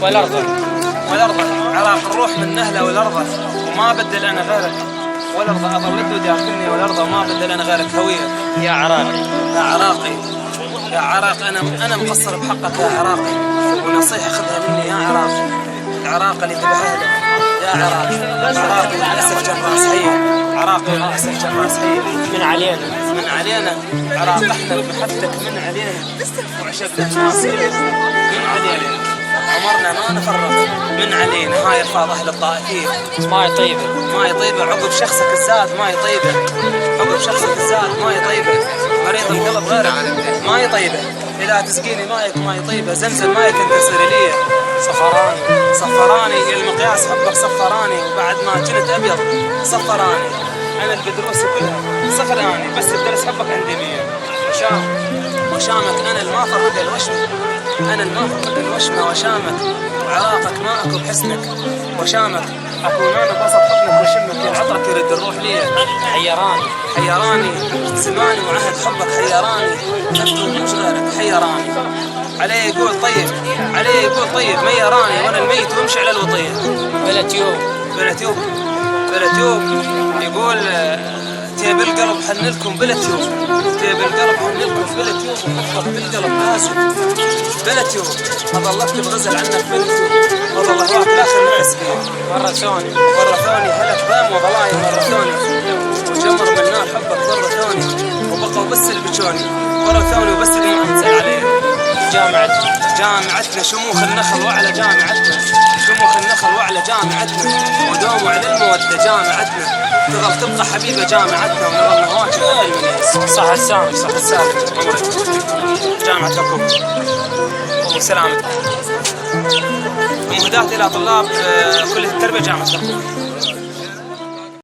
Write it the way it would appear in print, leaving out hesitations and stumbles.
والأرض والأرض عراق الروح من أهله والأرض، وما بدل أنا غيرك. والأرض أظل ودي أكلني والأرض وما بدل أنا غيرك هوية. يا عراقي يا عراقي يا عراق، أنا مقصر بحقك يا عراقي، ونصيحة خذها مني يا عراقي. العراق اللي تبهله يا عراقي، عراقي للأسف جراس حي، عراقي للأسف جراس حي. من علينا عراق، احنا بمحبتك من علينا، وعشقنا الناس من علينا، عمرنا ما نفرط من علينا. هاي الفاظ أهل الطائفين. ماي طيبة عقب شخصك الزاد ماي طيبة، عقب شخصك الزاد ماي طيبة. مريض القلب غيرك ماي طيبة، إذا تسقيني مايك ماي طيبة. زنزل مايك انت تصير لي صفراني المقياس حبك صفراني، وبعد ما كنت أبيض صفراني. أنا البدروس كلها صفر آني، بس بدرس حبك عندي 100. وشامك أنا الما فرق الوشمة، أنا الما فرق الوشمة وشامك، وعراقك ما أكو بحسنك. وشامك أكون أنا بسط حضنك وشمك، العطرك يرد الروح لي. حيراني زماني وعهد حبك حيراني، نفسه مش غيرك حيراني. عليه يقول طيب ميراني، وأنا الميت وامشي على الوطية. بلا تيوب يقول تيب القلب حنلكم بلا تيوب، تيب القلب حنلكم بلا تيوب، وحفظك بالقلب ناسف بلا تيوب. أظلت بغزل عنك بلا تيوب، وظل أهواك الآخر متسكين. ورثوني هلك ضام وضلايم، ورثوني وجمر من نار حبك ورثوني، وبقوا بس البجوني ورثوني، وبس اللي ما انزل عليه. جامعتنا شموخ النخل وعلى جامعتنا، ودوم على المودة جامعتنا، تظل تبقى حبيبة جامعتنا، ونظل نهواك غير من صح السامي عمرك. جامعتكم وسلامتكم. مهدات إلى طلاب كلية التربية جامعتكم.